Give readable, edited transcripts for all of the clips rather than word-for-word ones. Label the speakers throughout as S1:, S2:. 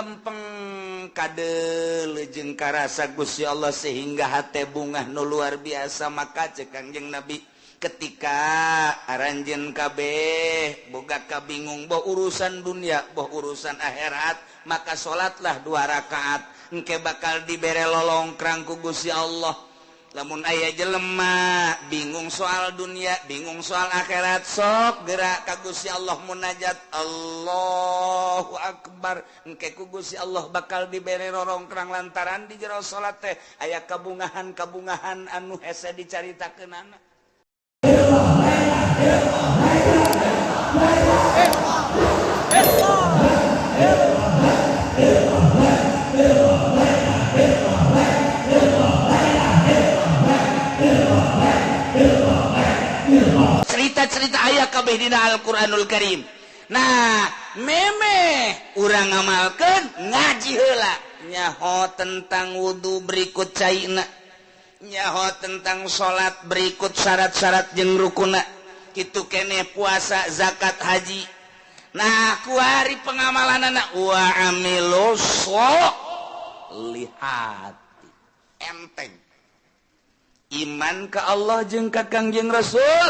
S1: lempeng kade lejeng karasa Gusti Allah sehingga hate bungah nu luar biasa maka cek Kangjeng Nabi ketika aranjeun kabeh boga kabingung boh urusan dunia boh urusan akhirat maka salatlah 2 rakaat engke bakal dibere lolongkrang ku Gusti Allah. Lamun aya jelema bingung soal dunia, bingung soal akhirat, sok gerak ka Gusti Allah munajat Allahu Akbar. Engke ku Gusti Allah bakal dibere rorongkrang lantaran di jero salat teh aya kabungahan-kabungahan anu hese dicaritakeunana. Cerita-cerita ayat kabeh dina Al-Qur'anul Karim. Nah, meme urang ngamalkeun ngaji heula nyaho tentang wudu berikut caina, nyaho tentang salat berikut syarat-syarat jeung rukunna, kitu keneh puasa, zakat, haji. Nah, ku hari pengamalanana wa amilu sholihati enteng iman ka Allah jeung ka Kangjeng Rasul,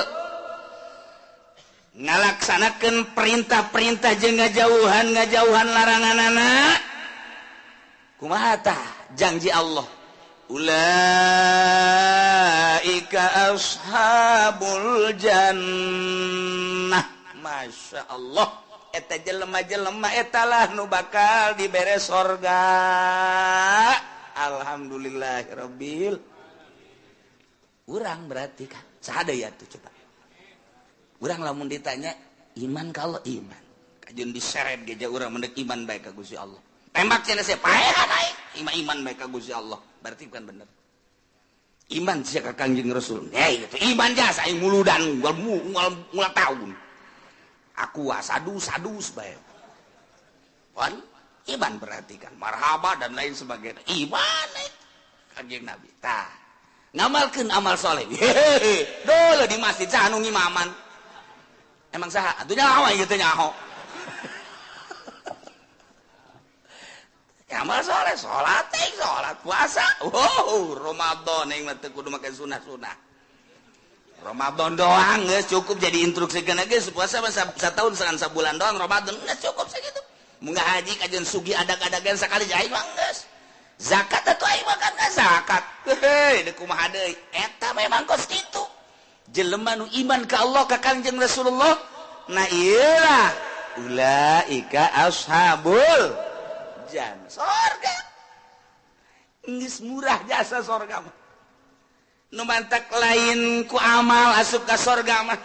S1: ngalaksanakeun perintah-perintah jeung ngajauhan laranganana. Kumaha tah janji Allah? Ulaika ashabul jannah. Masya Allah, eta jelema-jelema etalah nu bakal dibere sorga. Alhamdulillahirabbil. Urang berarti kan sadaya tuh coba. Urang lamun ditanya iman kalau iman, kajun diseret geja urang mendek iman baik ka Gusti Allah. Tembak cenah saya paehan naik iman baik ka Gusti Allah. Berarti kan bener. Iman sia ka Kangjeng Rasul. Itu iman jasa aing muludan mual tahun. Aku sadus bae. Wan iman berarti kan marhaba dan lain sebagainya. Iman Kangjeng Nabi. Tah ngamalkeun amal soleh. Dole di masjid saha nu ngimaman. Emang saha? Atuh nyaho gitu nyaho. Amal soleh, salat puasa. Wow, Ramadan yang mah teu kudu make sunah-sunah. Ramadan doang geus cukup jadi instruksikeun geus puasa satahun segan sabulan doang Ramadan geus cukup sakitu. Munggah haji kajian sugi adag-adagan sakali jai mah geus. Zakat atuh aing makan zakat. Heuh, deuk kumaha deui? Eta memang kos kitu. Jelema nu iman ka Allah ka Kangjeng Rasulullah. Nah iyalah ulaika ashabul jannah. Sorga. Geus murah jasa sorga mah. Nu mantak lain ku amal asup ka sorga mah.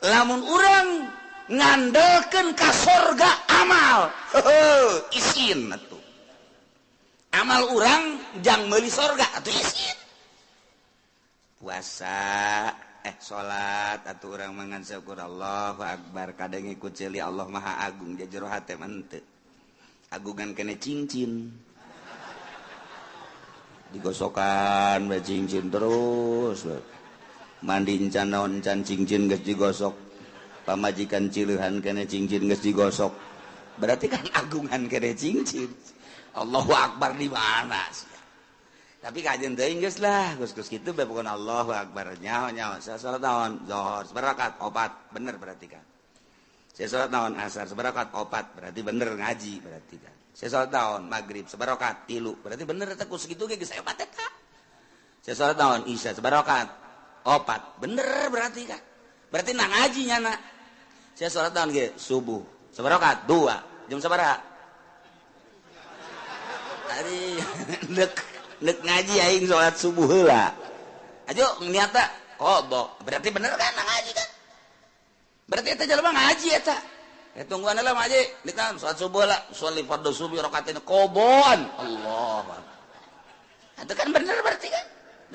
S1: Lamun urang ngandelkeun ka sorga amal. Heuh, isin atuh. Amal urang jang meuli sorga atuh isin. Puasa salat atuh urang mangan syukur Allahu Akbar kadang ikut celi Allah Maha Agung jajero hate mah henteu. Agungan kene cincin. Digosokan bae cincin terus. Mandi encan naon encan cincin geus digosok. Pamajikan cileuhan kene cincin geus digosok. Berarti kan agungan kene cincin. Allahu Akbar di mana sih? Tapi kajian teuing geus lah, geus kitu bae pokona Allahu Akbar nyaho. Salat naon? Zuhur sabarakat? 4. Bener berarti kan. Saya salat naon? Asar sabarakat? 4. Berarti bener ngaji berarti kan. Saya salat naon? Maghrib sabarakat? 3. Berarti bener eta ku sakitu ge geus hebat eta. Saya salat naon? Isya sabarakat? 4. Bener berarti kan. Berarti na ngaji nyana. Saya salat naon ge? Subuh sabarakat? 2. Jam sabaraha? Ari nek ngaji aing salat subuh heula. Ajo niatna qada. Berarti bener kan ngaji kan? Berarti eta jelema ngaji eta. Tungguan heula ngaji, nitan salat subuh heula, sholli fardhu subuh rakaatain qobon. Allah. Eta kan bener berarti kan?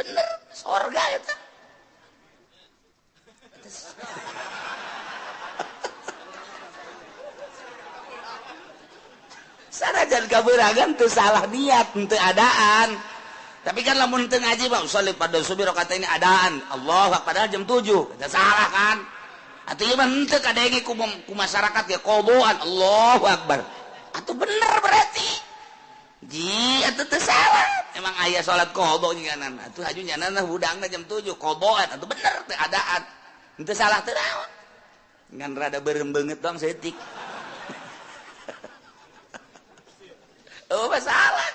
S1: Bener surga eta. Sanajan kabeuragan teu salah niat, teu adaan. Tapi kan lamun teu ngaji mah sholli fardhu subuh rakaatain adaan. Allah padahal jam 7. Teu salah kan? Atuh ieu mah henteu kadenge ku masyarakat ge qoboan. Allahu Akbar. Atuh bener berarti. ji atuh teu salah emang aya salat qada nyanana atuh haju nyanana hudangna jam 7 qadaan atuh bener teu adaan teu salah teu naon ngan rada beureum beungeut dong seutik oh masalah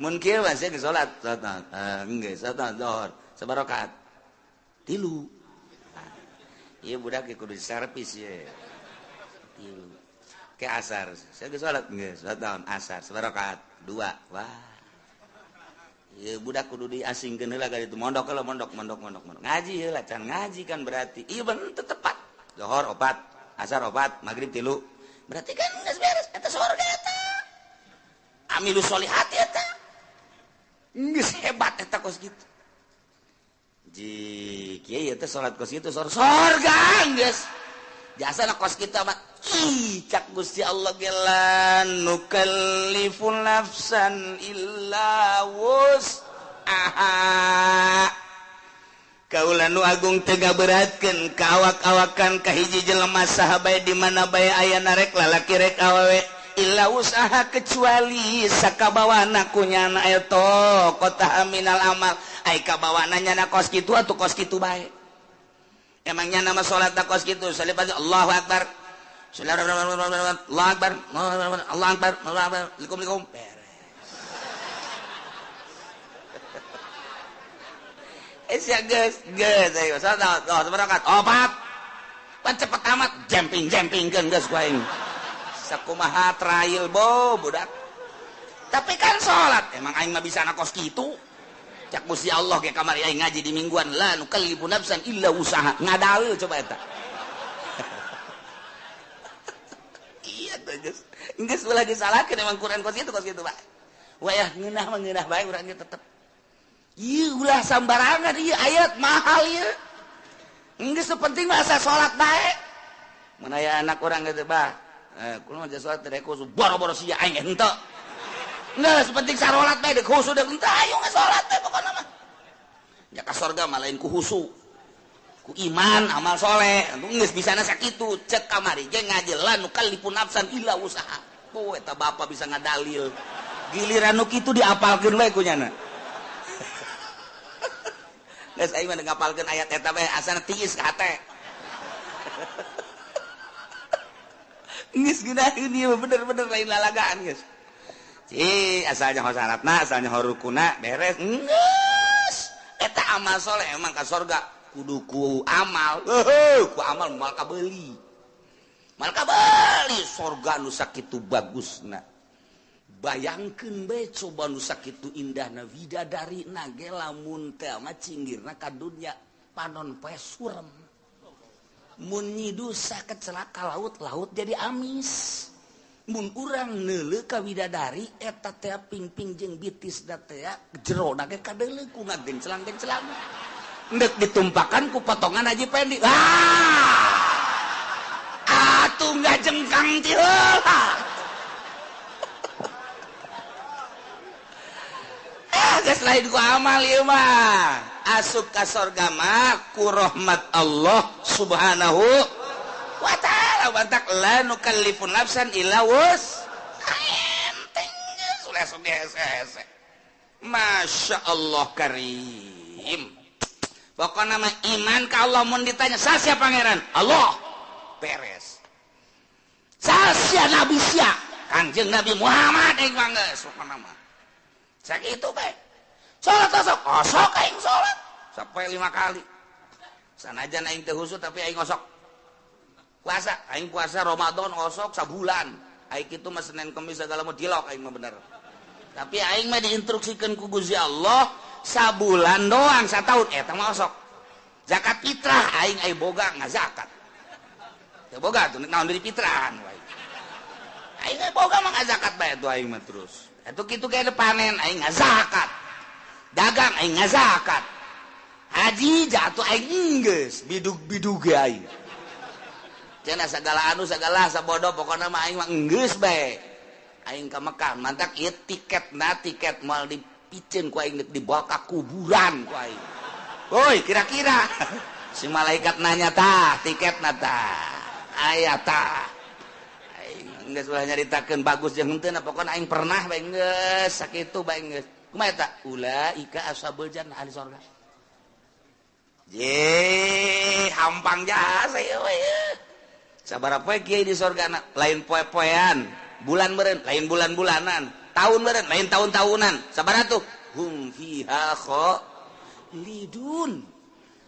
S1: mun kieu mah geus salat geus salat zuhur sabaraha rakaat 3 ieu budak ge kudu servis ye 3 ke asar saya geus salat geus salat asar sabaraha rakaat 2 wah ieu budak kudu diasingkeun heula ka ditu mondok heula mondok ngaji heula can ngaji kan berarti ieu bener tepat zuhur 4 asar 4 magrib 3 berarti kan geus beres eta surga eta amilus solihat eta geus hebat eta kos kitu ji kieu teh salat kos kitu surga geus jasana kos kitu mah cak Gusti Allah gelan nukallifu nafsan illa wus'aha kaula nu agung teu ngaberatkeun ka awak-awakan ka hiji jelema saha bae di mana bae ayana rek lalaki rek awewe illa usaha kecuali sakabawana kunyana eta qota minal amal ai kabawana nyana kos kitu atuh kos kitu bae emangnya nama salat da kos kitu salibati Allahu akbar Allahu akbar Allahu akbar Assalamualaikum ya geus ayo salat sabarakat 4 pan cepet amat jumping-jumpingkeun geus ku aing sakumaha trail bo budak tapi kan salat emang aing mah bisa na kos kitu cak Gusti Allah ge kamari aing ngaji di mingguan la nukallifu nafsan illa usaha ngadal coba eta iya teh geus ulah disalahkeun emang Quran kos kitu Pak wayah ngeunah mah ngeunah bae urang ge tetep ieu ulah sambarangan ieu ayat mahal ieu geus penting mah asa salat bae mun aya anak urang ge bah kulo mah salat teh khusus boro-boro sia aing henteu geus penting salat bae deuk khusus deuk henteu ayo salat teh pokona mah nya ka surga mah lain ku husu ku iman amal soleh geus bisana sakitu cek kamari ge ngaji lan nukallifu nafsan illa usaha poe eta bapak bisa ngadalil giliran nu kitu diapalkeun we ku nyana geus aing mah ngapalkeun ayat eta bae asana tiis ka hate geus gunaeun ieu bener-bener lain lalagaan geus asalnya syaratna asalnya rukuna beres geus eta amal soleh emang ka surga kudu ku amal ku amal mal kabeuli surga nu sakitu bagusna bayangkeun bae coba nu sakitu indahna widadarina ge lamun teh mah cinggirna ka dunya panon poe surem mun nyidu saket celaka laut jadi amis mun urang neuleuh ka widadari eta teh pingping jeung bitis da teh jerona ge kadeuleuh ku ngagenclang ndek ditumpakan ku potongan Haji Pendi atuh ngajengkang ti heula geus lain ku amal ieu mah asup ka surga mah ku rahmat Allah subhanahu wa ta'ala bantak la nukallifu nafsan illa enteng geus hese masya Allah karim pokokna mah iman ka Allah mun ditanya sasia pangeran Allah beres sasia nabi sia Kangjeng Nabi Muhammad aing mah geus pokona mah sakitu bae salat osok aing salat sampai 5 kali sanajan aing teh husud tapi aing osok puasa aing puasa Ramadan osok sabulan aing kitu mah Senin Kamis segala mah dilok aing mah bener tapi aing mah diinstruksikeun ku Gusti Allah sabulan doang satahun eta mah osok zakat fitrah aing boga ngazakat teu boga tuh naon dari fitrahan wae aing boga mah ngazakat bae tuh aing mah terus eta kitu ge panen aing ngazakat dagang aing ngazakat haji jatuh aing geus bidug-bidug aing cenah sagala anu sagala sabodo pokona mah aing mah geus bae aing ka Mekah mantak ieu tiket moal dipicen ku aing dibawa ka kuburan ku aing woi kira-kira si malaikat nanya tah tiketna tah aya tah aing geus ulah nyaritakeun bagus jeung henteu pokona aing pernah bae geus sakitu bae geus kumaha eta ulaika ashabul jannah ahli surga je hampang jasa ieu we sabaraha poe kieu di surgana lain poe-poean bulan meureun lain bulan-bulanan tahun meureun lain tahun-tahunan sabaraha tuh hum fiha khalidun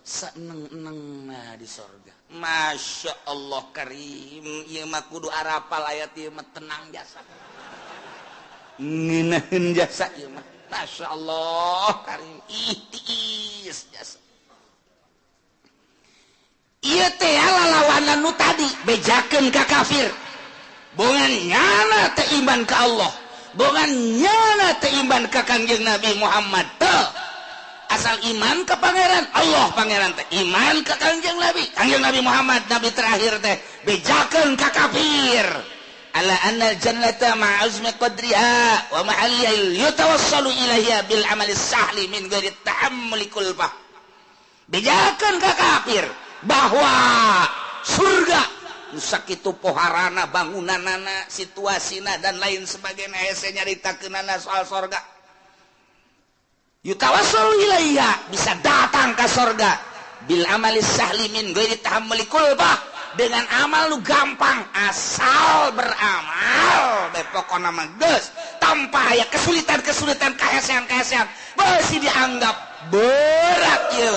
S1: saeneng-enengna di surga. Masya Allah karim ieu mah kudu arapal ayat ieu mah tenang jasa ngeunaheun jasa ieu mah Masya Allah karim ihtiis jasa ieu teh lalawanan nu tadi bejakeun ka kafir bogan nyana teh iman ka Allah bogan nyana teh iman ka Kangjeng Nabi Muhammad teh asal iman ke pangeran Allah pangeran teh iman ke Kangjeng Nabi Muhammad Nabi terakhir teh bejakeun ka kafir ala anna jannata ma'azmi qadriha wa ma'aliyah yutawassalu ilaiha bil amali sahli min ghairi ta'ammuli kulfah bejakeun ka kafir bahwa surga sakitu poharana bangunanana situasina dan lain sebagainya hese nyaritakeunana soal surga yutawassalu ilaiha bisa datang ke surga bil amali sahli min ghairi tahammuli kulbah dengan amal lu gampang asal beramal bae pokona mah geus tanpa aya kesulitan-kesulitan kahesean-kahesean beusi dianggap berat ieu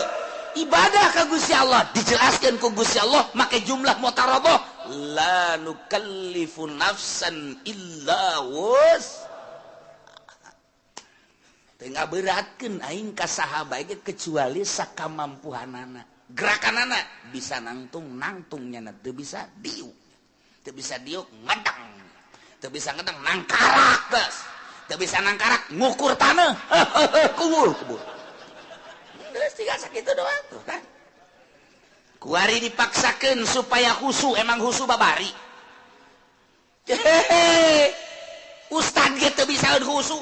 S1: ibadah ka Gusti Allah dijelaskeun ku Gusti Allah make jumlah mutarabah la nukallifu nafsan illa wus tengah beratkeun aing ka saha bae kecuali sakamampuhanana gerakanana bisa nangtung nyana teu bisa diuk ngedeng teu bisa ngedeng nangkarak geus teu bisa nangkarak ngukur taneuh kubur geus tiga sakitu doang tuh kan kuari dipaksakeun supaya khusu emang khusu babari ustad ge teu bisa khusu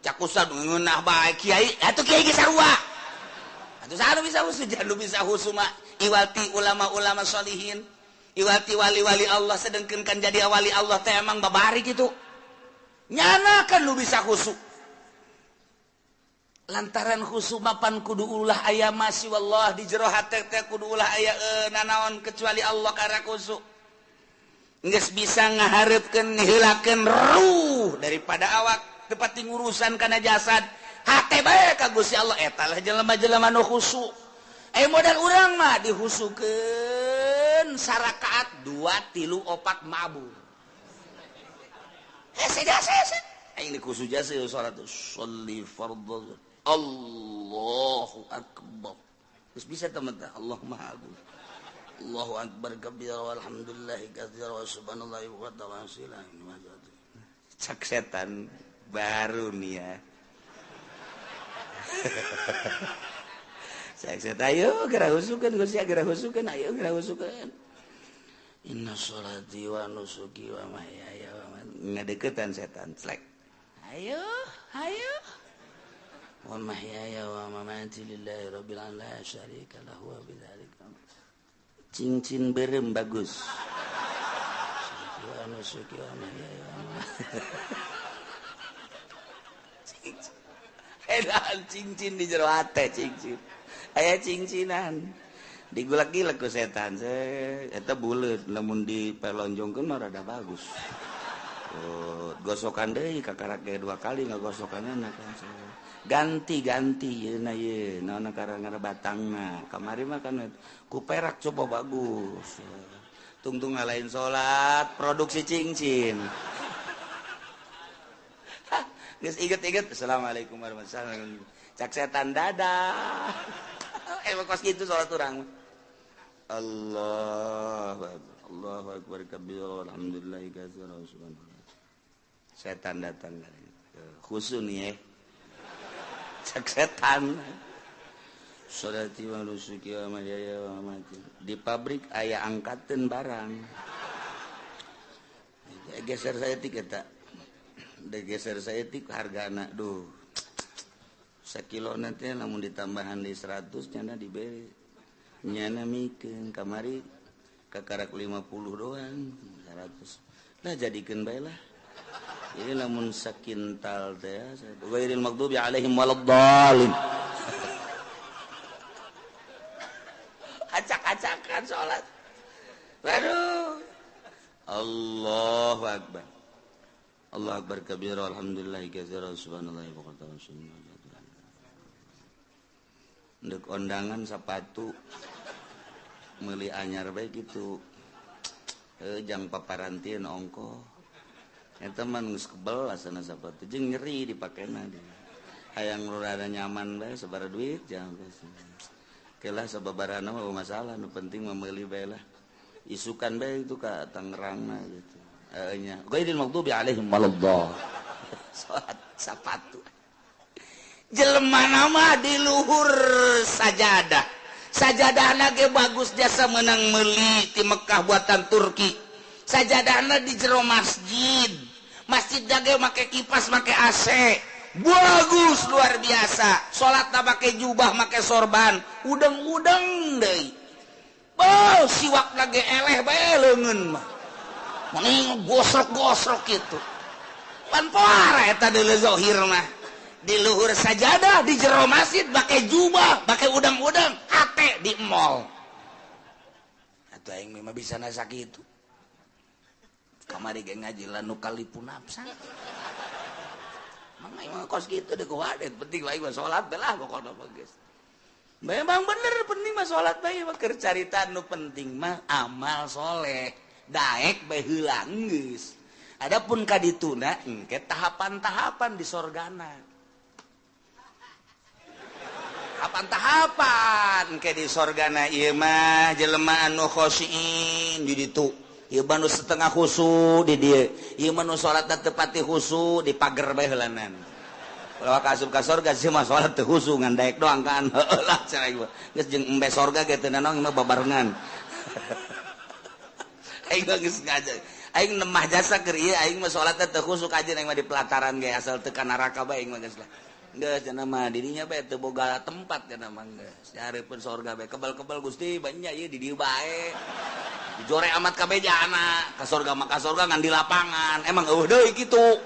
S1: cak ustad ngeunah bae kiai atuh kiai ge sarua atuh saha nu bisa khusu jangan bisa khusu mah iwati ulama-ulama sholihin iwati wali-wali Allah sedengkeun kan jadi wali Allah teh emang babari kitu nyana kan nu bisa khusu lantaran khusu mapan kudu ulah aya masih wallah di jero hate teh kudu ulah aya nanaon kecuali Allah kara khusu geus bisa ngahareupeun niheulakeun ruh daripada awak tepat ngurusan kana jasad hate bae ka Gusti Allah eta lah jelema-jelema nu khusyuk modal urang mah dihusukeun sarakaat 2 3 4 mabur hese jasa aing dikhusu jasa salat sholli fardhu Allahu akbar geus bisa teman-teman Allahumma akbar Allahu akbar kabira walhamdulillahi katsira wa subhanallahi wa ta'ala cak setan baru nih ya saya ayo gerak husukan Gusti gerak husukan ayo gerak husukan inna sholati wa nusuki wa mahyaya wa ngadeukeutan setan slek ayo wa mahyaya wa mamati lillahi rabbil alamin la syarika lahu wa bidzalika cincin berem bagus wa nusuki wa mahyaya wa edan cincin di jero hate cincin aya cincinan digulak-gilak ku setan eta buleut lamun dipelonjongkeun mah rada bagus gosokan deui kakarak ge 2 kali ngagosokanana kan ganti yeuna ye naonna karangana batangna kamari mah kan ku perak coba bagus tungtung ngalahin salat produksi cincin geus inget-inget assalamualaikum warahmatullahi wabarakatuh cak setan dadah kos gitu salat urang Allahu akbar kabira alhamdulillahi katsira subhanallah setan datang khusus nih cak setan sholati wa nusuki wa mahyaya wa mamati di pabrik aya angkateun barang geser saya tiket geser saya tik harga anak duh sakilo nanti namun ditambahan di 100 nyana diberi nyana mikeun kamari kakarak 50 doang 100 lah jadikan bae lah ini lamun sakintal teh ghairil maghdubi alaihim waladdallin acak-acakan salat aduh Allahu akbar Allahu akbar kabira alhamdulillahi katsira subhanallahi wa bihamdihi ndek ondangan sepatu meuli anyar bae kitu jang paparantieun ongko eta mah geus kebel asana sepatu jeung nyeri dipakena dia hayang rada nyaman bae sabaraha duit jang kelah sababarana mah masalah nu penting mah meuli bae lah isukan bae itu ka Tangerangna gitu nya ghairil maghdubi alaihim waladdallin salat sepatu jelema nama di luhur sajadah sajadahna ge bagus jasa menang meuli ti Mekah buatan Turki sajadahna di jero masjid ge make kipas make AC bagus luar biasa salatna make jubah make sorban udeng-udeng deui siwakna ge eleh bae leungeun mah mending gosrok-gosrok kitu pan poara eta deuleu zahir mah di luhur sajadah di jero masjid pakai jubah pakai udang-udang ate di mall atuh aing mah bisa na sakitu kamari ge ngaji lanu kalipun nafsa mang aing mah kos kitu deuk wadet penting wae mah salat teh lah pokona mah geus memang bener penting mah salat bae mah keur carita nu penting mah amal soleh daek bae heula geus adapun ka dituna engke tahapan-tahapan di sorgana tahapan ke di sorgana ieu mah jelema anu khosyiin di ditu ieu mah nu setengah khusu di dieu ieu mah nu salatna teu pati khusu di pager bae heulanan kalau asup ka sorga sih mah salat teu khusu ngan daek doang kan heulah cenah ieu geus jeung embe sorga ge teu nanaong mah babarengan aing mah geus ngajak aing nemah jasa keur ieu aing mah salatna teu khusu kajeun aing mah di pelataran ge asal teu ka neraka bae aing mah geus lah geus cenah mah dirinya bae teu boga tempat cenah mah geus dihareupeun sorga bae kebal-kebal Gusti banyak ieu di dieu bae dijore amat kabejana ka sorga mah ka sorga ngan di lapangan emang eueuh deui kitu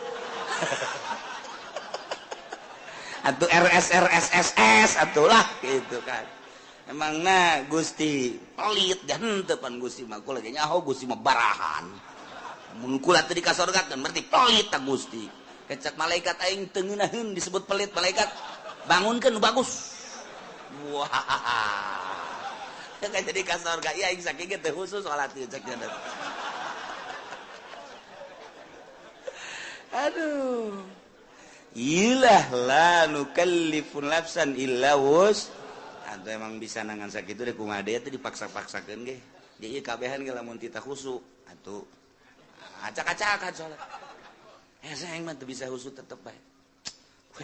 S1: atuh RSRSSS atuh lah gitu kan emangna Gusti pelit dan henteu pan Gusti mah kula ge nyaho Gusti mah barahan mun kula teu di ka sorga kan berarti pelit ta Gusti kecak malaikat aing teu ngeunaheun disebut pelit malaikat bangunkeun nu bagus wah kan jadi ka sorga ieu aing saking teh khusus salat ieu cek cenah aduh ilah la nukallifu nafsan illa wus atuh emang bisa nangan sakitu deh kumaha deui teh dipaksa-paksakeun ge ieu kabehan ge lamun tita khusu atuh acak-acakan salat saya mah teu bisa husu tetep bae.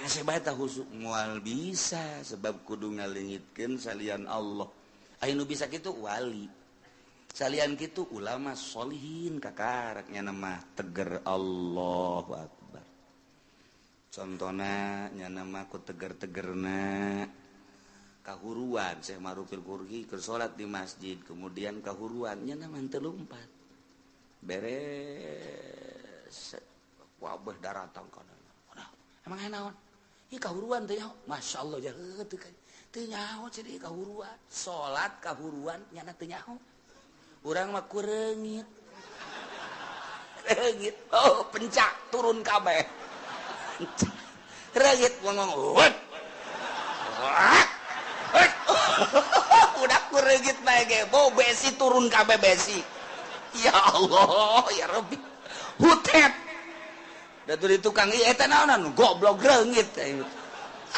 S1: Saya bae tah husu moal bisa sebab kudu ngaleungitkeun salian Allah. Aya nu bisa kitu wali. Salian kitu ulama sholihin kakarek nya mah teger Allahu Akbar. Contona nya mah ku teger-tegerna kahuruan Syekh Marufil Qur'i keur salat di masjid kemudian kahuruan nya mah teu lumpat. Beres wabah daratang kana. Emang naon? Ieu kahuruan teh nyaho. Masyaallah jaheut teu nyaho cenah kahuruan. Salat kahuruan nyana teu nyaho. Urang mah kureungit. Reungit. Oh, pencak turun kabeh. Reungit ngomong. Udah kureungit bae ge. Bo besi turun kabeh besi. Ya Allah, ya Rabbi. Hutet. Datu di tukang ieu eta naonan goblok reungit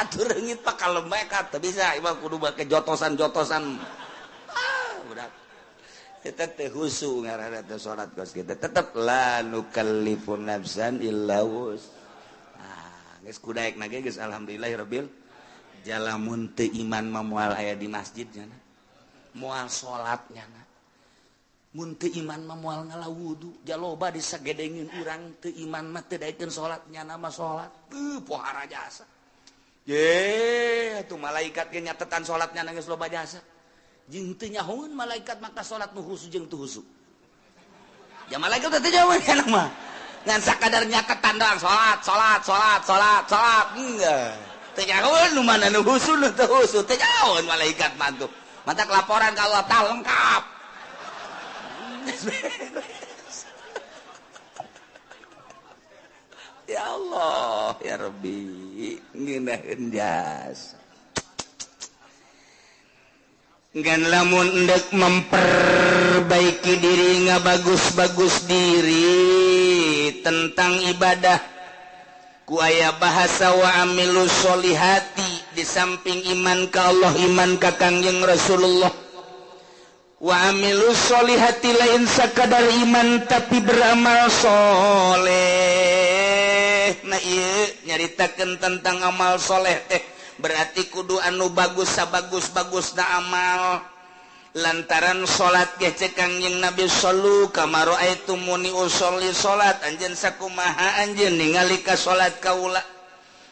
S1: atuh reungit pak kalembek teu bisa ieu kudu make jotosan-jotosan budak eta teh husu ngaranna teh salat kos kita tetep la nukallifu nafsan illa wus geus kudaekna ge geus alhamdulillahirabbil jalamun teu iman mah moal aya di masjid nya moal salat nya mun teu iman mah moal ngalawudu jaloba disagedengeun urang teu iman mah teu daekeun salat nyana mah salat pohara jasa ye atuh malaikat ge nyatetan salat nyana geus loba jasa jeung teu nyahoeun malaikat maka salat nu husu jeung teu husu Ya malaikat teh jauh kan mah. Ngan sakadar nyatetan doang salat. Enggak. Teu nyahoeun nu mana nu husu nu teu husu teu nyahoeun malaikat mah tuh. Mata laporan ka Allah tah lengkap. Ya Allah, ya Rabbi, ngeunaheun jasa. Ngan lamun endek memperbaiki diri ngabagus-bagus diri tentang ibadah ku aya bahasa wa amilus solihati di samping iman ka Allah iman ka Kangjeng Rasulullah wa amilus solihati lain sakadar iman tapi beramal soleh. Nah ieu nyaritakeun tentang amal soleh teh berarti kudu anu bagus sabagus-bagusna amal lantaran salat ge cek Kangjeng Nabi sallu kama raaitumuni usolli salat anjeun sakumaha anjeun ningali ka salat kaula.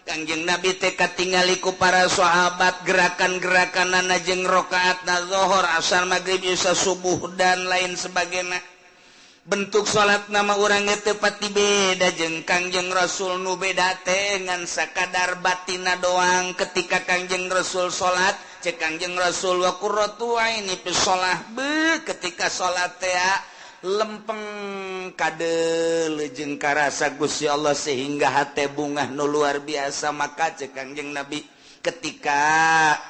S1: Kangjeng Nabi teh katingali ku para sahabat gerakan-gerakanana jeung rakaatna zuhur asar maghrib isya subuh dan lain sebagainya. Bentuk salat nama urang teu pati beda jeung Kangjeng Rasul nu beda teh ngan sakadar batina doang ketika Kangjeng Rasul salat cek Kangjeng Rasul wa qurratu aini fi shalah be ketika salat teh lempeng kadeul jeung karasa Gusti Allah sehingga hate bungah nu luar biasa maka cek Kangjeng Nabi ketika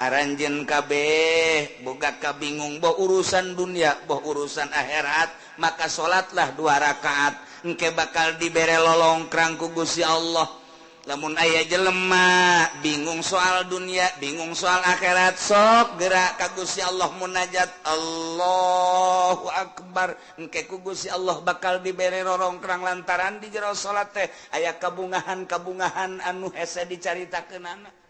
S1: aranjeun kabeh boga kabingung boh urusan dunia boh urusan akhirat maka salatlah 2 rakaat engke bakal dibere lolongkrang ku Gusti Allah. Lamun aya jelema bingung soal dunia bingung soal akhirat sok gerak ka Gusti Allah munajat Allahu Akbar engke ku Gusti Allah bakal dibere lolongkrang lantaran di jero salat teh aya kabungahan anu hese dicaritakeunana.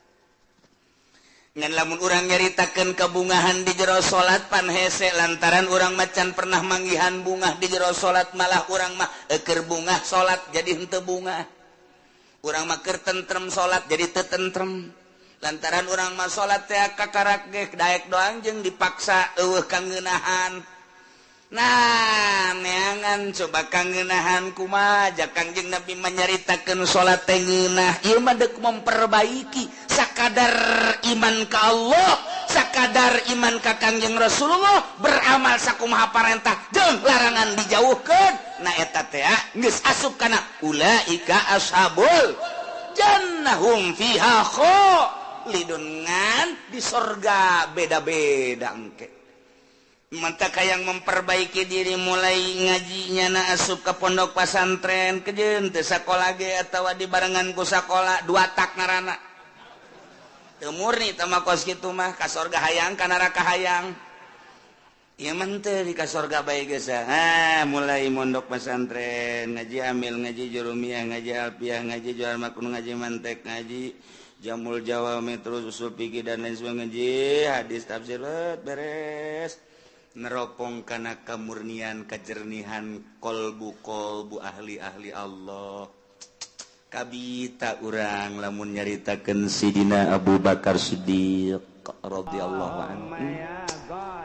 S1: Ngan lamun urang nyaritakeun kabungahan di jero salat pan hese lantaran urang macan pernah manggihan bungah di jero salat malah urang mah keur bungah salat jadi henteu bungah. Urang mah keur tentrem salat jadi teu tentrem. Lantaran urang mah salat teh kakarak ge daek doang jeung dipaksa eueuh kangeunahan. Nah, neangan coba kangeunahan kumaha jak Kangjeng Nabi menyaritakeun salat teh ngeunah ieu mah deuk memperbaiki sakadar iman ka Allah sakadar iman ka Kangjeng Rasulullah beramal sakumaha parentah jeung larangan dijauhkeun. Nah eta teh geus asup kana ulaika ashabul jannah hum fiha khalidun ngan di sorga beda-beda engke. Manta kayang memperbaiki diri mulai ngajinya na asup ke pondok pesantren kejeun teu sakola ge atawa di barengan ku sakola 2 tak ngaranna. Teu murni teh mah kos kitu mah ka sorga hayang ka neraka hayang. Ieu mah teu di ka sorga bae geus mulai mondok pesantren ngaji amil ngaji jurumiyah ngaji alfiah ngaji jual makun ngaji mantek ngaji jamul jawami terus usul fikih dan lain sebagainya ngaji hadis tafsir beres. Neropong kana kamurnian kajernihan kolbu ahli Allah kabita urang lamun nyaritakeun Sidina Abu Bakar Siddiq radhiyallahu anhu.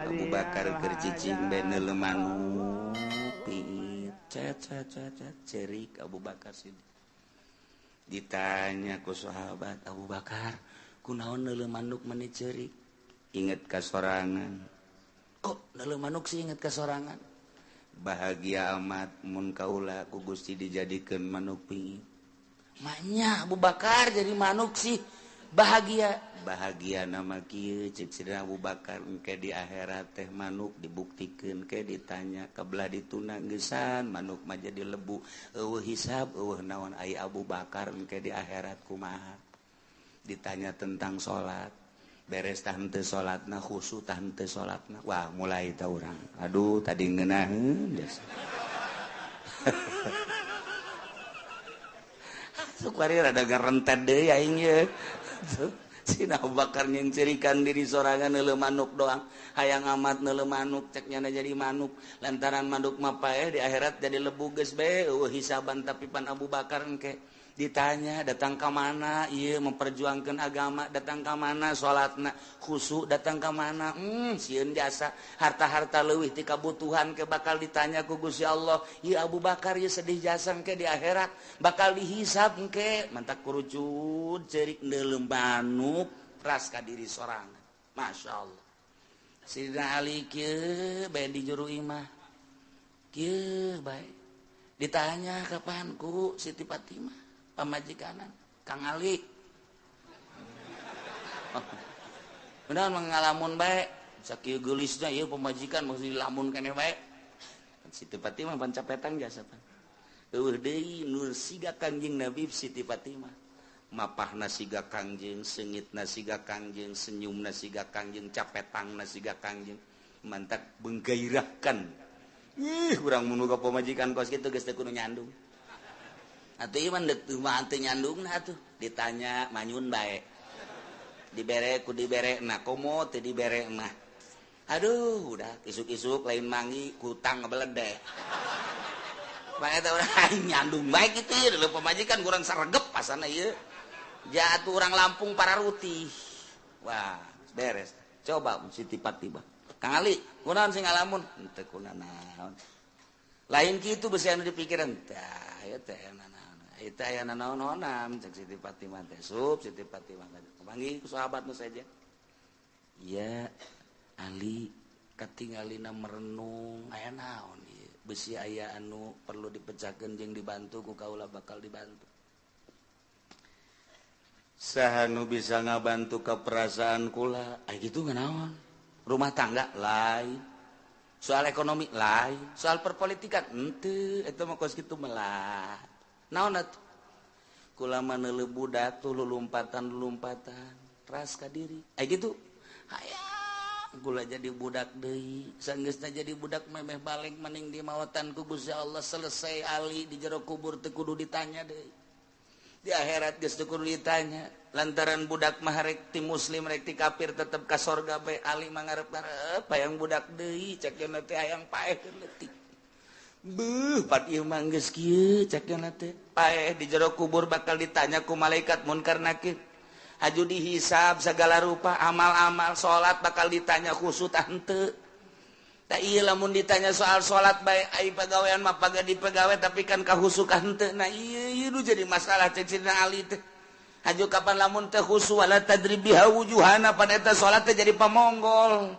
S1: Abu Bakar keur cicing bae neuleuh manuk cet cerik Abu Bakar Siddiq ditanya ku sahabat Abu Bakar kunaon neuleuh manuk meni cerik inget ka sorangan. Kok neuleuh manuk sih inget kasorangan? Bahagia amat mun kaula ku Gusti dijadikeun manuk pingit. Manya Abu Bakar jadi manuk sih bahagia. Bahagia nama kieu cek Sidina Abu Bakar engke di akhirat teh manuk dibuktikeun ke ditanya kabelah dituna geusan manuk mah jadi lebu. Eueuh hisab eueuh naon ai Abu Bakar engke di akhirat kumaha? Ditanya tentang salat. Beres tah henteu salatna khusyuk tah henteu salatna wah mulai tah urang aduh tadi ngeunaheun biasa sukari rada garentet deui aing ye Sina Abu Bakar yang cerikan diri sorangan neuleuh manuk doang hayang amat neuleuh manuk cek nyana jadi manuk lantaran manuk mah paeh di akhirat jadi lebu geus bae eueuh hisaban tapi pan Abu Bakar engke ditanya datang ke mana iya memperjuangkan agama datang ke mana salatna khusyuk datang ke mana sieun jasa harta-harta leuwih ti kabutuhan ke bakal ditanya ku Gusti Allah ieu Abu Bakar ieu sedih jasa engke di akhirat bakal dihisab engke mantak kurucut cerik neuleuh manuk ras ka diri sorangan masyaallah Sidina Ali kieu bae di juru imah kieu bae ditanya kapan ku Siti Fatimah pamajikanan Kang Ali benar mengalamun baik sakieu geulisna ieu pamajikan mesti dilamun keneh bae Siti Fatimah pan capetan jasa pan eueuh deui nur siga Kangjeng Nabi Siti Fatimah mapahna siga Kangjeng seungitna siga Kangjeng senyumna siga Kangjeng capetangna siga Kangjeng mantak benggairahkan urang mun boga pamajikan kos kitu geus teu kudu nyandung atuh ieu mah teu nyandungna atuh ditanya manyun bae dibere ku diberekna komo teu diberekna aduh udah isuk-isuk lain mangi kutang ngebeledek bae eta urang nyandung bae kitu ieu pamajikan kurang saregep pasana ieu jatuh urang Lampung Pararuti wah beres coba Siti Fatimah Kang Ali kunaon sing ngalamun teu kunaon lain kitu beusi anu dipikiran tah ieu teh eta aya naon-naonan cek Siti Fatimah teh Siti Fatimah panggil ku sahabat nu saja iya Ali katingalina merenung aya naon ieu beusi aya anu perlu dipecahkeun jeung dibantu ku kaula bakal dibantu saha nu bisa ngabantu ka perasaan kula aya kitu nganaon rumah tangga lain soal ekonomi lain soal perpolitikan henteu eta mah kos kitu melah naon atuh kula mah neuleuh budak tuh lulumpatan ras ka diri aya kitu hayang kula jadi budak deui saenggeusna jadi budak memeh balik mending di maotan ku Gusti Allah selesai Ali di jero kubur teu kudu ditanya deui di akhirat geus teu kudu ditanya lantaran budak mah rek ti muslim rek ti kafir tetep ka sorga bae Ali mah ngarep-ngarep hayang budak deui cek yeuna teh hayang paehkeun leutik beuh pat ieu mah geus kieu cek yeuna teh paeh di jero kubur bakal ditanya ku malaikat munkar nakir aju dihisab segala rupa amal-amal salat bakal ditanya khusyuk tah henteu tah ieu lamun ditanya soal salat bae ai pagawean mah pagadi pagawe tapi kan kahusyuk henteu nah ieu nu jadi masalah cek Sidina Ali teh aju kapan lamun teh khusyuk wala tadribiha wujuhana pada eta salat teh jadi pamonggol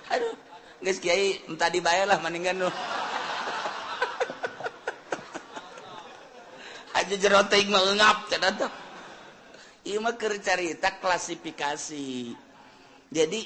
S1: aduh geus kiai entah dibayar lah mendingan nu aja jero teuing mah eungap cenah teh ieu mah keur carita klasifikasi jadi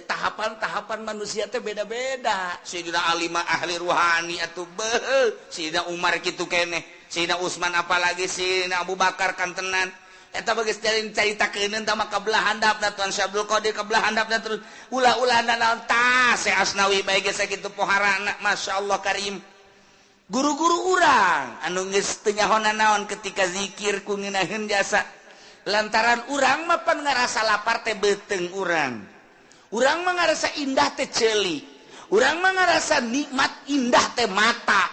S1: tahapan-tahapan manusia teh beda-beda Sayyidina Ali mah ahli ruhani atuh beuh Sayyidina Umar kitu keneh Sayyidina Utsman apalagi Sayyidina Abu Bakar kantenan eta bageus caritakeun tah mah kabelah handapna Tuan Syekh Abdul Qadir kabelah handapna terus ulah-ulahna naon tah Syekh Asnawi bae geus sakitu poharana masyaallah karim guru-guru urang anu geus teu nyahona naon ketika zikir ku ngeunaheun jasa lantaran urang mah pan ngarasa lapar teh beuteung urang mah ngarasa indah teh ceuli urang mah ngarasa nikmat indah teh mata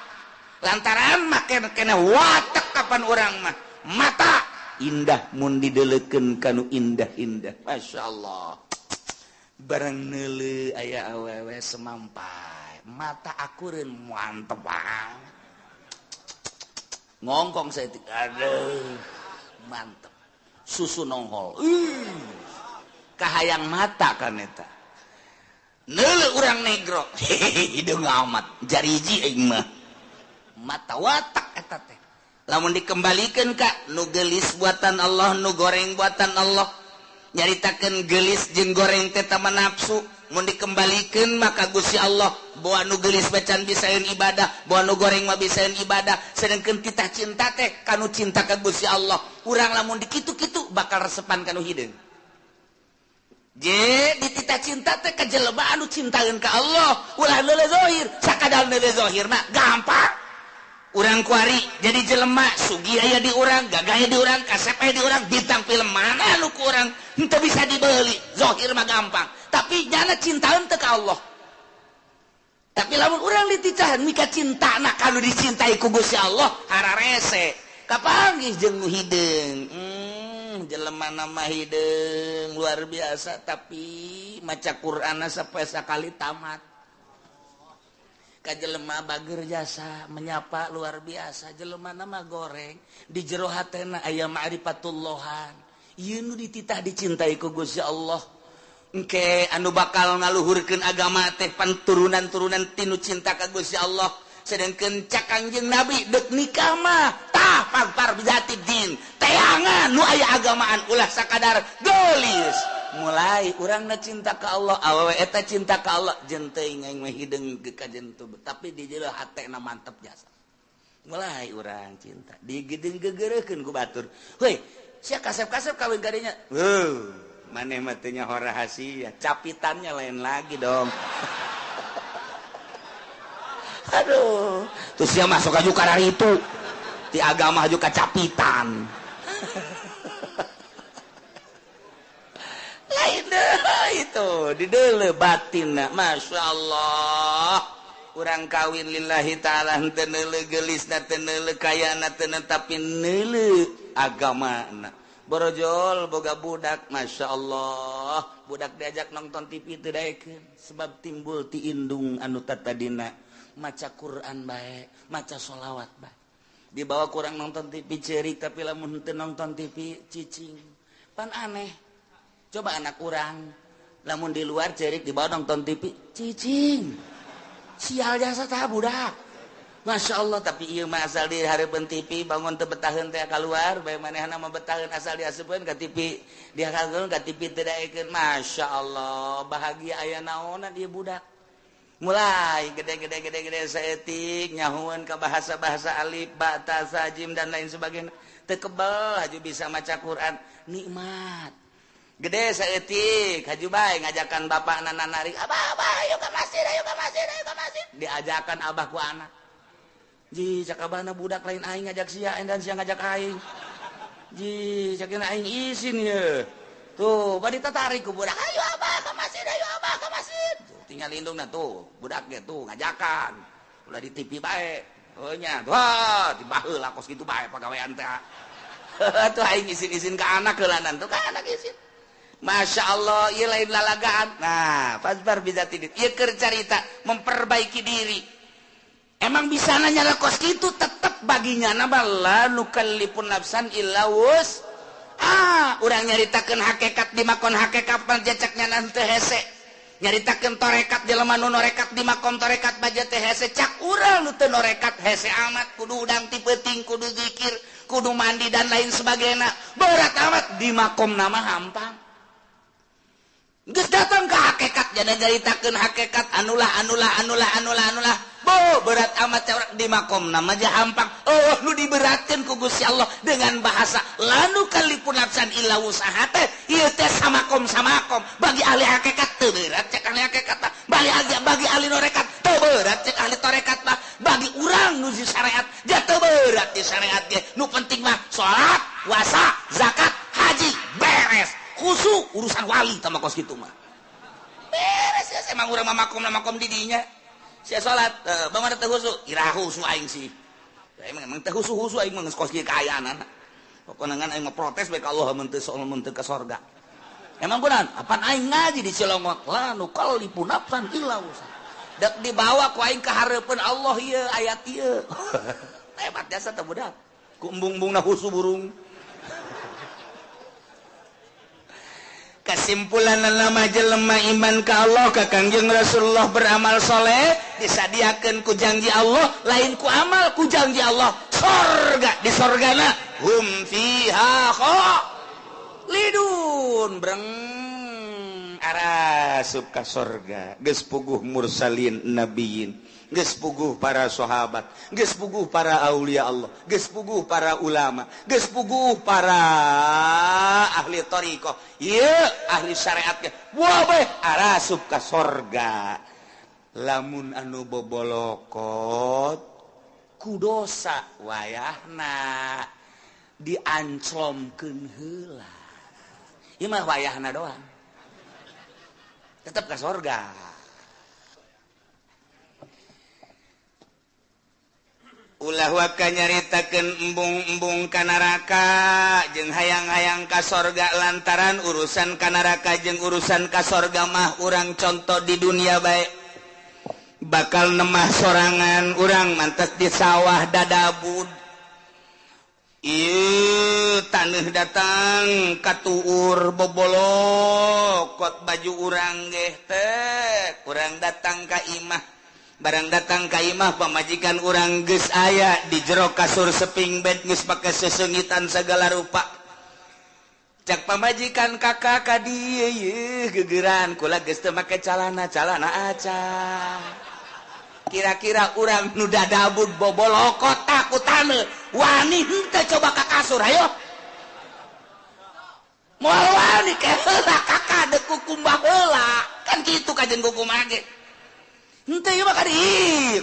S1: lantaran make kena watek kapan urang mah mata indah mun didelekeun kanu indah-indah masyaallah barang neuleuh aya awewe semampai mata akureun mantep banget ngongkong saya aduh mantep susu nongol kahayang mata kan eta neuleuh urang negro hidung amat jariji aing mah mata watak eta teh lamun dikembalikeun ka nu geulis buatan Allah nu goreng buatan Allah nyaritakeun geulis jeung goreng teh tama nafsu mun dikembalikeun maka Gusti Allah bawa nu geulis bacan bisaeun ibadah bawa nu goreng mah bisaeun ibadah sedengkeun kita cinta teh kanu cinta ka Gusti Allah urang lamun dikitu-kitu bakal resepan kanu hideung je ditita cinta teh ka jelema anu cintaeun ka Allah ulah leuleuh zahir sakadar leuleuh zahir mah gampang urang kuari jadi jelema sugi aya di urang gagah aya di urang kasep aya di urang bintang film mana anu ku urang henteu bisa dibeuli zahir mah gampang tapi nyana cintaeun teh ka Allah tapi lamun urang diticahan mika cinta nak kalau dicintai ku Gusti Allah hararese kapanggih jeung nu hideung jelema nama hideung luar biasa tapi maca Qur'anna sapoe sakali tamat ka jelema bager jasa menyapa luar biasa jelema nama goreng di jero hatena aya ma'rifatullahan ieu nu dititah dicintai ku Gusti Allah engke anu bakal ngaluhurkeun agama teh panturunan-turunan tinu cinta ka Gusti Allah sedengkeun cak Kangjeng Nabi deuk nikah mah tah pagpar bijati din teangan nu aya agamaan ulah sakadar gelis mulai urangna cinta ka Allah awewe eta cinta ka Allah jeung teuing aing mah hideung ka jentu tapi di jero hatena mantep jasa mulai urang cinta digedeung gegereukeun ku batur heuy sia kasep-kasep kawin gadinya maneh mah teu nyaho rahasia capitannya lain lagi dong aduh terus sia masuk aju ka itu di agama aju ka capitan lain itu di deuleu batinna masyaallah urang kawin lillahi ta'ala teu neuleu gelisna teu neuleu kayana teu tapi neuleu agamana borojol boga budak Masya Allah budak diajak nonton TV teu daekeun sebab timbul ti indung anu tatadina maca Quran bae maca sholawat bae dibawa kurang nonton TV ceurik tapi lamun teu nonton TV cicing pan aneh coba anak urang lamun di luar ceurik dibawa nonton TV cicing sial jasa tah budak Masya Allah tapi iya mah asal di hareupeun TV bangun teu betaheun teh keluar bae manehna mah betaheun asal diasupkeun ka TV dia kageun ka TV teu daekeun Masya Allah bahagia aya naonna dia budak mulai gede saeutik nyahueun ka bahasa-bahasa alif ba ta sa jim dan lain sebagainya teu kebal haju bisa maca Quran nikmat gede saeutik haju bae ngajakan bapakna nanarik abah ayo ka masjid diajakan abah ku anak ji cakabana budak lain aing ngajak sia dan sia ngajak aing ji cakina aing izin ya tuh bari tatarik ku budak ayo abah ka masjid tuh, tinggal lindungna tuh budak ge tuh ngajakan ulah di TV bae heuh nya wah dibaheula kos kitu bae pagawean teh tuh aing izin-izin ka anak heulanan tuh ka anak izin Masya Allah ieu lain lalagaan nah fasbar bizatidin ieu keur carita memperbaiki diri. Emang bisa nanya kos gitu tetap baginya nabala nukallifun nafsan illa wus urang nyaritakeun hakikat di makon hakikat panjacaknya nanti hese nyaritakeun torekat jelema nu norekat di makom torekat baja teh hese cak urang nu teu norekat hese amat kudu udang ti peuting kudu zikir kudu mandi dan lain sebagainya berat amat di makom nama hampang geus datang ke hakikat jadi nyaritakeun hakikat anulah berat amat di makom nama aja hampang nu diberatkan ku Gusti Allah dengan bahasa lanu kalipun nafsan illa wusaha teh ieu teh samakom bagi ahli hakikat teu berat cek ahli hakikat bagi ahli norekat teu berat cek ahli torekat mah bagi urang nu di syariat ja teu berat di syariat ge nu penting mah salat puasa zakat haji beres khusus urusan wali tama kos kitu mah beres ya emang urang mah makom di dinya sia salat bamana teh husu ira husu aing sih emang teh husu aing mah geus kos kieu kaayaan pokona ngan aing mah protes bae ka Allah mun teu ka sorga emang kunaon apan aing ngaji di Cilongok la nu kalipun nafsan illa wusa dak dibawa ku aing ka hareupeun Allah ieu ayat ieu hebat jasa teh budak ku embung-embungna husu burung kesimpulan nama jelema iman ka Allah ka Kangjeng Rasulullah beramal soleh disadiakeun ku janji Allah lain ku amal ku janji Allah sorga di sorgana hum fiha khalidun breng arasup ka sorga geus puguh mursalin nabiyin geus puguh para sahabat geus puguh para aulia Allah geus puguh para ulama geus puguh para ahli thariqah ieu ahli syariat ge wabeh arasup ka sorga lamun anu bobolokot ku dosa wayahna dianclomkeun heula ieu mah wayahna doang tetep ka sorga ulah waka nyaritakeun embung-embung ka neraka jeung hayang-hayang ka sorga lantaran urusan ka neraka jeung urusan ka sorga mah urang contoh di dunia bae bakal nemah sorangan urang mantes di sawah dadabud ieu taneuh datang katuur bobolok kot baju urang ge teh urang datang ka imah barang datang ka imah pamajikan urang geus aya di jero kasur seping bed geus pake sesengitan segala rupa cak pamajikan kakak ka dieu yeuh geugeran kula geus teu make calana aca kira-kira urang nu dadabud bobolok kota ku taneuh wani henteu coba ka kasur ayo moal wani ke heula kakak deuk kukumbah heula kan kitu kajen kukumbah ge henteu ieu mah kadi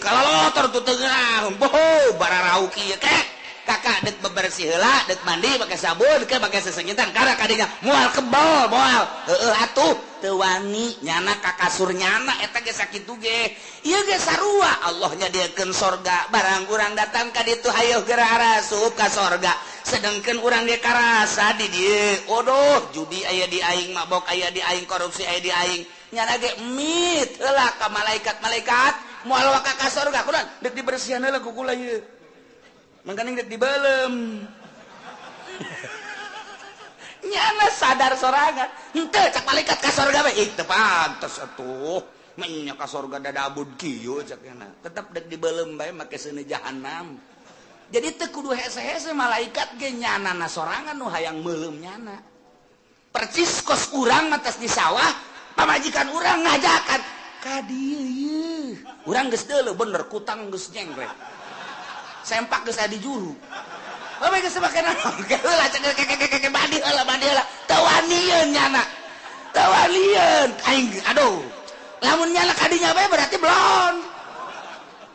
S1: kalalotor tu tengah boh bararau kieu kek kakak deuk bebersih heula deuk mandi pake sabun ke pake sesengitan karena kadinya moal kebal moal heueuh atuh teu wani nyana ka kasur nyana eta ge sakitu ge ieu ge sarua Allah nyadiakeun sorga barang urang datang ka ditu hayu geura asup ka sorga sedengkeun urang ge karasa di dieu odoh judi aya di aing mabok aya di aing korupsi aya di aing nyana ge mit heula ka malaikat moal waka ka sorga kunaon deuk dibersihan heula ku kula ieu mangkana deuk dibeulem nyana sadar sorangan henteu cak malaikat ka sorga we teu pantes atuh nya ka sorga dadabud kieu cak nya tetep deuk dibeulem bae make seuneu jahanam jadi teu kudu hese-hese malaikat ge nyanana sorangan nu hayang meulem nyana percis kos urang matas di sawah pamajikan urang ngajakan ka dieu yeuh urang geus deuleu bener kutang geus nyenggrek sempak geus adi juru bae geus make naon heula cek mandi heula teu wanieun nyana teu wanieun aing aduh lamun nyana kadinya bae berarti belum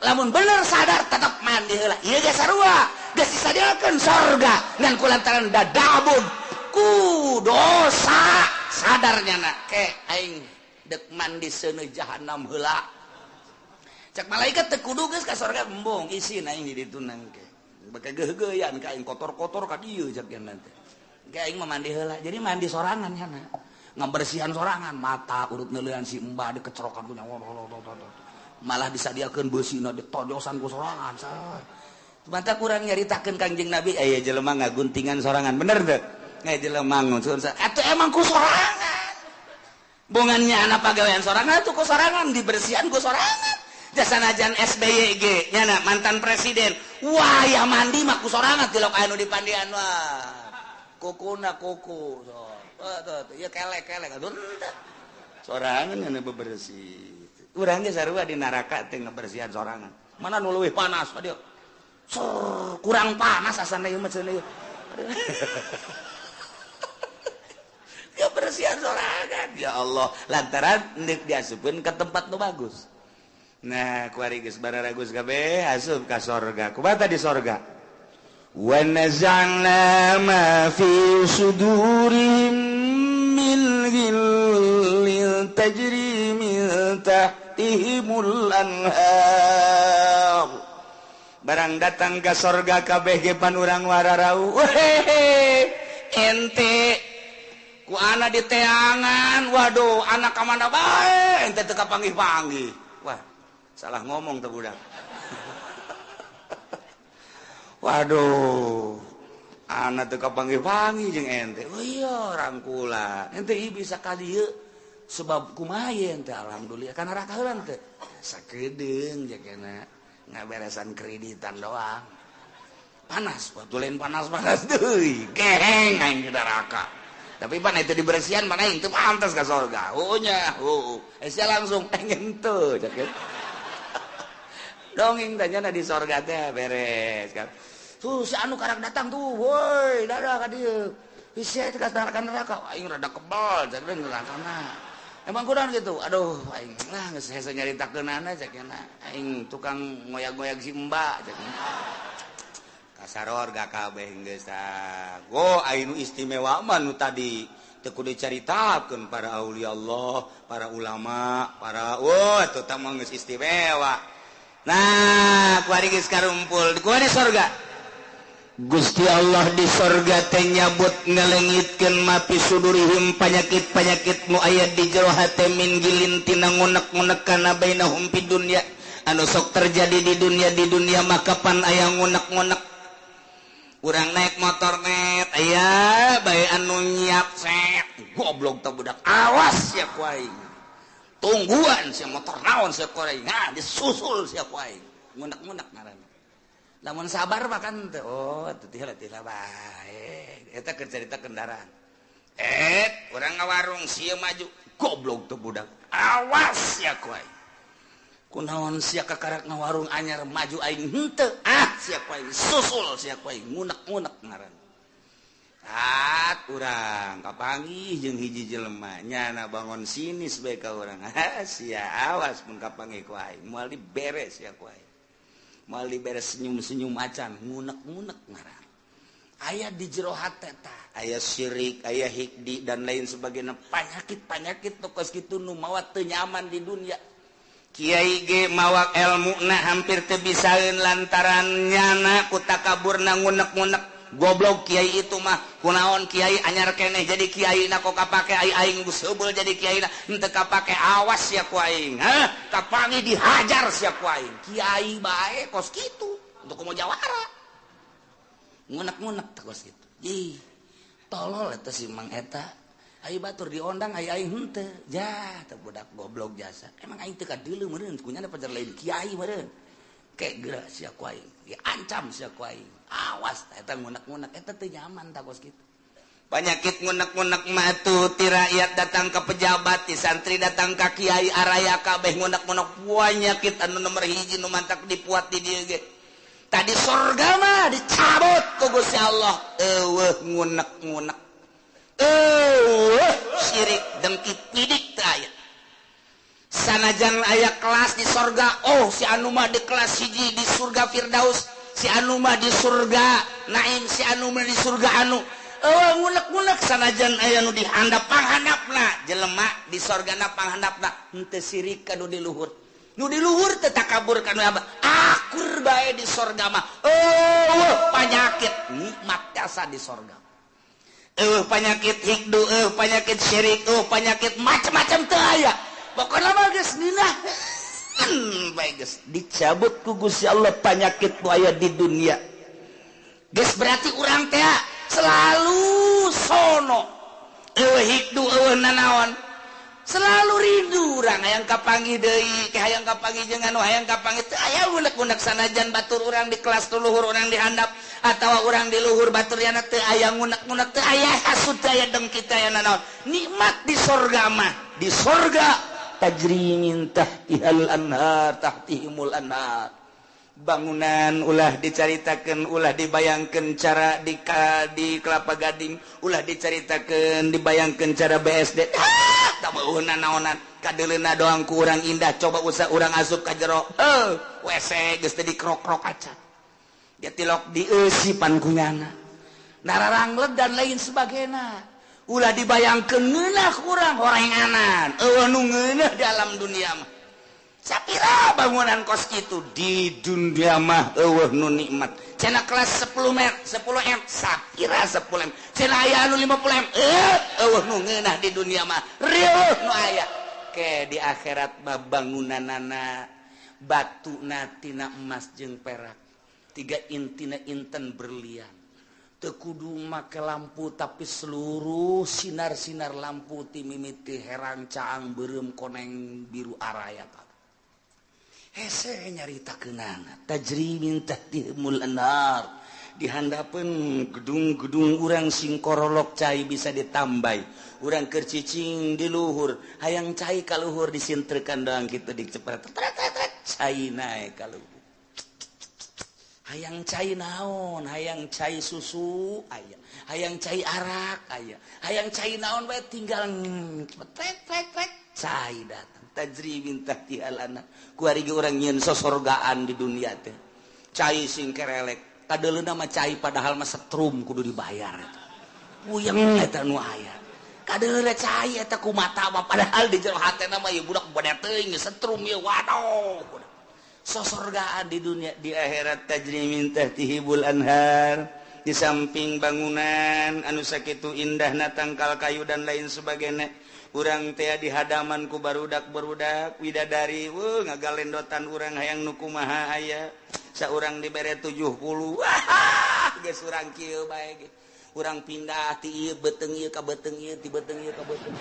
S1: lamun bener sadar tetep mandi heula ieu ge sarua geus disadiakeun sorga ngan kulantaran dadabun ku dosa sadar nyana ke aing deuk mandi seuneu jahanam heula cak malaikat teu kudu geus ka sorga embung isin aing di ditu nangke bake geuh-geuyan ka aing kotor-kotor ka dieu cak nya teh ke aing mah mandi heula jadi mandi sorangan nyana ngabersihan sorangan mata urut neuleuan si embah dikecrokan ku nya malah disadiakeun beusina ditojosan ku sorangan mata kurang nyaritakeun Kangjeng Nabi aya jelema ngaguntingan sorangan bener teu ngai jelema ngeusun atuh emang ku sorangan bungannya anak pagawean sorangan atuh ku sorangan dibersihan ku sorangan jasanajan SBY ge nyana mantan presiden wah ya mandi mah ku sorangan tilok anu di pandian wah kukuna kuku tuh ya kelek atuh sorangan nyana bebersih urang ge sarua di neraka teh ngabersihan sorangan mana nu leuwih panas ka dieu kurang panas asana ieu mah cenah ieu kebersihan sorangan ya Allah lantaran neuk diasupkeun ke tempat nu bagus nah kuari geus bararagus kabeh asup ka sorga kumaha di sorga wa nazalna ma fi sudurihim min ghillin tajri min tahtihimul anhar barang datang ka sorga kabeh ge pan urang wararau ente ku anak di teangan waduh anak ka mana bae ente teu kapanggih-panggih wah salah ngomong tuh budak waduh anak teu kapanggih-panggih jeung ente oh iya rangkula ente ieu bisa ka dieu sebab kumaha ente alhamdulillah kana neraka heula teh sakedeung jakena ngaberesan kreditan doang panas waktu lain panas deui geheng aing di neraka tapi pan itu dibersihan mana itu pantas ke surga nya sia langsung pengen tuh cakep dongeng tanya di surga teh beres kan tuh si anu karang datang tuh woi dadah ka dieu sia teh ka neraka aing rada kebal cakep nerakana emang kunaon gitu aduh aing lah geus hese nyaritakeunana cakena aing tukang ngoyag-ngoyag si mbak cakena sarorga kabeh geus go anu istimewa mah nu tadi teu kudu dicaritakeun para aulia Allah, para ulama, para eta mah geus istimewa. Nah kuari geus karumpul kuari sorga Gusti Allah di sorga teh nyabut ngalengitkeun mapi sudurihim panyakit-panyakitmu aya di jero hate min gilin tina ngunek-ngunek kana bainahum fid dunya anu sok terjadi di dunia mah kapan aya ngunek-ngunek urang naik motor net aya bae anu nyiap set goblok teh budak awas sia ku aing tungguan sia motor naon sia ku aing nah disusul sia ku aing ngunek-ngunek ngaranna lamun sabar mah kan teh oh teu tihla bae eta keur carita kendaraan urang ngawarung sia maju goblok teh budak awas sia ku aing kunaon sia kakarak ngawarung anyar maju aing henteu sia ku aing susul sia ku aing ngunek-ngunek ngaranna urang kapanggih jeung hiji jelema nyana bangun sinis bae ka urang sia awas mun kapanggih ku aing moal diberes sia ku aing moal diberes senyum-senyum acan ngunek-ngunek ngaranna aya di jero hate tah aya syirik aya hikdi dan lain sebagainya penyakit-penyakit tokos kitu nu mawa teu nyaman di dunia Kiai ge mawak ilmuna hampir teu bisaeun lantaran nyana ku takaburna ngunek-ngunek goblok kiai itu mah kunaon kiai anyar keneh jadi kiai na kok kapake aing geus heubeul jadi kiai na henteu kapake awas sia ku aing kapangi dihajar sia ku aing kiai bae kos kitu untuk kumaha jawara ngunek-ngunek kos kitu ih tolol eta si Mang eta ai batur diondang ai aing henteu jah teh budak goblok jasa emang aing teu kadeuleu meureun kunyana pajar lain kiai meureun ke geura sia ku aing diancam sia ku aing awas eta ngunek-ngunek eta teu nyaman tah kos kitu Penyakit ngunek-ngunek mah tuh ti rakyat datang ke pejabat, ti santri datang ke kiai araya kabeh ngunek-ngunek penyakit anu nomor hiji nu mantak dipuat di dieu ge. Tadi surga mah dicabut ku Gusti Allah. Eueuh ngunek-ngunek. Eueuh syirik dengki pidik teh aya. Sanajan aya kelas di surga, oh si anu mah di kelas hiji di surga Firdaus, si anu mah di surga Naim, si anu mah di surga anu. Ngunek-ngunek sanajan aya nu dihandap panghandapna jelema di sorgana panghandapna henteu sirik ka nu di luhur. Nu di luhur teh takabur ka nu akur bae di sorga mah. Penyakit nikmat jasa di sorga. Penyakit hikdu, penyakit syirik, penyakit macam-macam teu aya. Pokona mah geus dina bae geus dicabut ku Gusti Allah penyakit nu aya di dunia. Geus berarti urang teh selalu sono hikdu nanaon selalu rindu urang hayang kapanggih deui ke hayang kapanggih jeung anu hayang kapanggih teu aya unek-unek sanajan batur urang di kelas tu luhur urang di handap atawa urang di luhur batur yana teu aya ngunek-ngunek teu aya hasud teu aya dengki teu aya nanaon nikmat di sorga mah di sorga tajri min tahtihal anhar tahtihimul anhar. Bangunan ulah dicaritakeun ulah dibayangkeun cara di Kelapa Gading ulah dicaritakeun dibayangkeun cara BSD tameuhna naonan kadeuleuna doang ku urang indah coba usah urang asup ka jero WC geus teh dikrok-krok acan dia tilok dieusipan kunyana nararanglet dan lain sebagainya ulah dibayangkeun ngeunah urang horenganan eueuh nu ngeunah di alam dunia mah sapira bangunan kos kitu di dunia mah eueuh nu nikmat cenah kelas 10 M sapira 10 M cenah aya anu 50 M eueuh nu ngeunah di dunia mah rieuh nu aya ke di akhirat mah bangunanana batuna tina emas jeung perak tiga intina inten berlian teu kudu make lampu tapi seluruh sinar-sinar lampu ti mimiti herang caang beureum koneng biru araya hese nyaritakeunana tajri min tahtihimul anhar dihandapeun gedung-gedung urang sing korolok cai bisa ditambai urang keur cicing di luhur hayang cai ka luhur disintrekan doang kitu dicepret cai nae ka luhur hayang cai naon hayang cai susu aya hayang cai arak aya hayang cai naon bae tinggal cai datang tajri min tahtihal anhar ku ari ge urang nyieun sosorgaan di dunia teh cai sing kerelek kadeuleuna mah cai padahal mah setrum kudu dibayar eta puyeng eta nu aya kadeuleuna cai eta ku mata mah padahal di jero hatena mah ieu budak bade teuing setrum ieu waduh sosorgaan di dunia, di akhirat tajri min tahtihibul anhar, di samping bangunan anu sakitu indahna tangkal kayu dan lain sebagainya. Urang teh di hadamanku barudak-barudak widadari, ngagalendotan urang hayang nu kumaha aya. Saurang dibere 70. Wah, geus urang kieu bae ge. Urang pindah ti ieu beteng ieu ka beteng ieu, ti beteng ieu ka beteng.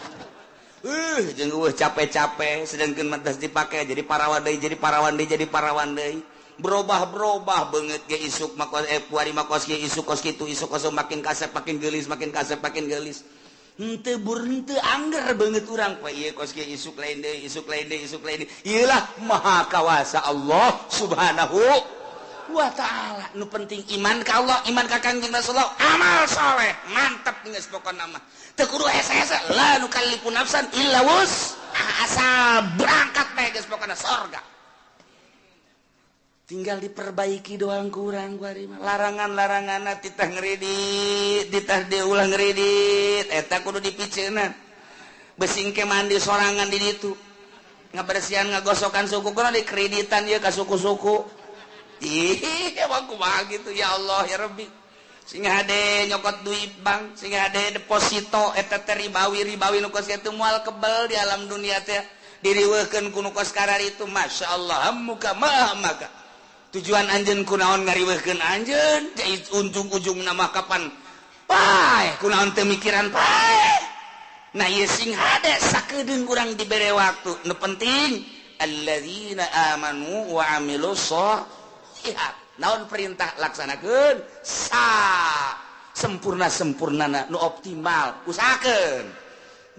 S1: Jeung capek-capek sedangkeun mantas dipake jadi parawan deui, jadi parawan deui, jadi parawan deui. Berubah-berubah beungeut ge isuk makos puari makos ge isuk kos kitu, isuk kos makin kasep makin geulis, makin kasep makin geulis. Henteu henteu angger beungeut urang poe ieu kos ge isuk lain deui, isuk lain deui, isuk lain deui. Ieulah maha kawasa Allah Subhanahu wa ta'ala. Nu penting iman ka Allah, iman ka Kangjeng Rasulullah, amal soleh mantep geus pokona mah. Teu kudu hese-hese, la nukallifu nafsan illa wus, asal berangkat bae geus pokona sorga. Tinggal diperbaiki doang kurang kuari mah. Larangan-laranganna titah ngeridit, titah diulah ngeridit, eta kudu dipiceunan. Besing ke mandi sorangan di ditu. Ngabersihan ngagosokan suku kunaon dikreditan ieu ka suku-suku. Ih, emang kumaha gitu ya Allah ya Rabbi. Sing hade nyokot duit bank, sing hade deposito eta teh ribawi nu kos kitu moal kebel di alam dunia teh. Diriweukeun ku nu kos karar itu, masyaallah hammuka mahamaka. Tujuan anjeun kunaon ngariweukeun anjeun, ujung-ujungna mah kapan pae kunaon teu mikiran pae. Nah ieu sing hade sakedeung urang dibere waktu. Nu penting alladzina amanu wa amilus sholihat. Naon perintah laksanakeun sempurna-sempurnana nu optimal usahakeun.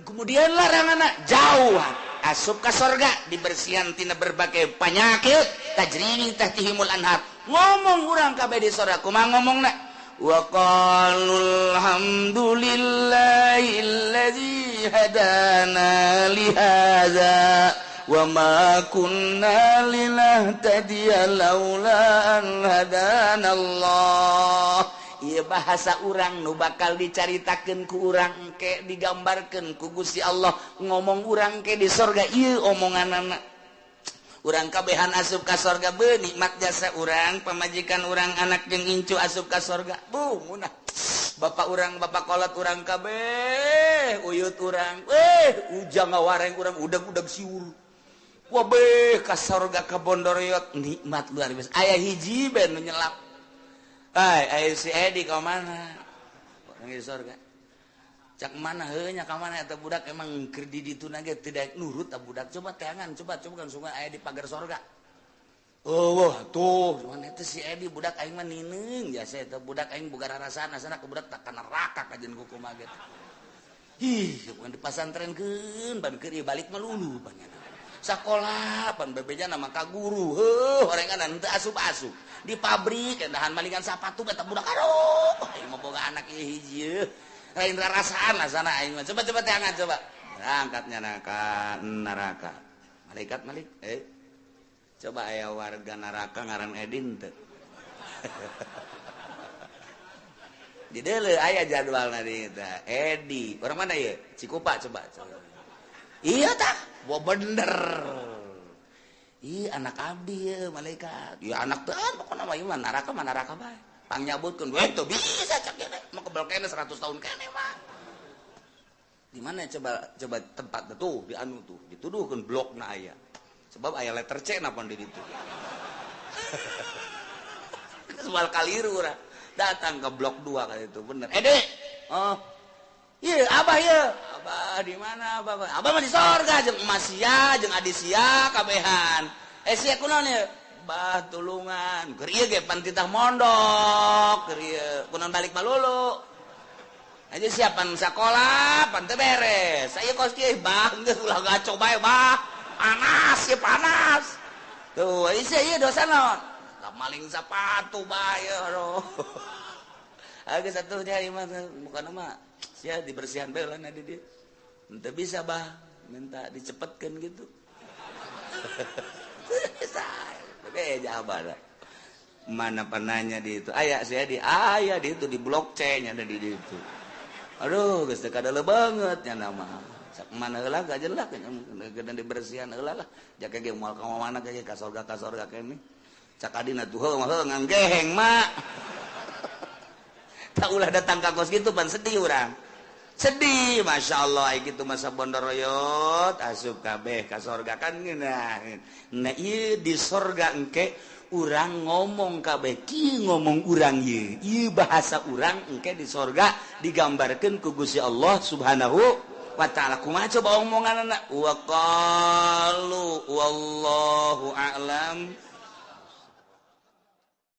S1: Kemudian laranganna jauhan, asup ka sorga dibersihan tina berbagai penyakit, tajri tahtihimul anhar. Ngomong urang kabeh di sorga kumaha ngomongna? Wa qalul hamdulillahilladzi hadana li hadza wa ma kunna linahtadiya laula an hadanallah. Ieu bahasa urang nu bakal dicaritakeun ku urang engke, digambarkeun ku Gusti Allah. Ngomong urang ke di sorga ieu omonganana. Urang kabehan asup ka sorga beu nikmat jasa urang, pamajikan urang anak jeung incu asup ka sorga. Bu munah. Bapak urang, bapak kolot urang kabeh, uyut urang. Ujang ngawareng urang udag-udag siur. Wah beh ka sorga ka Bondoroyot nikmat luar biasa. Aya hiji ben nu nyelap. Ayo si Edi ka mana? Orang di sorga. Cak mana heunya ka mana eta budak emang keur di dituna ge tidak nurut ta budak. Coba teangan, coba kan sungai aya di pagar sorga. Oh, wah tuh, cuman eta si Edi budak aing mah nineung jasa eta budak aing boga rarasaan asana ka budak tak ka neraka kajen ku kumaha ge. Ih, bukan di pasantrenkeun ban keur ieu balik mah lulu banyak. Sakola pan bebeja nama ka guru. Heuh, orengan teu asup-asup. Di pabrik dahan malingan sapatu eta budak aduh aing mah boga anak ieu hiji lain rarasaan lah sana aing mah coba teangan coba berangkatnya neraka malaikat malik coba aya warga neraka ngaran Edin teu di deuleu aya jadwalna di eta Edi urang mana ieu Cikupa coba iya tah wo bener. Ih anak abdi ya malaikat. Ya anak teuan pokona mah ieu mah neraka bae. Pangyabutkeun we teu bisa cak kene. Mah kebal kene 100 tahun kene mah. Di mana coba tempat tuh di anu tuh dituduhkeun blokna aya. Sebab aya letter C napa di ditu. Soal kaliru urang. Datang ke blok 2 kali itu bener. Dek. Oh. Iya, abah ya. Abah di mana abah? Abah mah di sorga jeung emas sia jeung adi sia kabehan. Sia kunaon ya? Bah tulungan. Keur ieu ge pan titah mondok, keur ieu kunaon balik malulu. Aja siapan sakola, pan teu beres. Saya kos kieu bah geus ulah gaco bae bah. Panas ya panas. Tuh, ieu dosa naon? Maling sepatu bae aduh. Agak satu dia mah bukan mah sia dibersihan bae lah di dia. Ente bisa bah minta dicepetkeun gitu. Beja abah. Mana penanya di itu? Aya saya di itu di blok C nya ada di itu. Aduh geus teu kadele banget nya nama. mana heula gajelah gedeun dibersihan heula lah jaka ge moal ka mana ge ka sorga kene cak adina tuh heuh ngan geheng mak tak ulah datang ka kos kitu pan sedih urang sedih masya Allah gitu masa bondoroyot asup kabeh ka sorga kan nah ieu di sorga engke urang ngomong kabeh ki ngomong urang ieu bahasa urang engke di sorga digambarkeun ku Gusti Allah Subhanahu wa ta'ala. Kumaha coba omongan anak wa qalu wallahu a'lam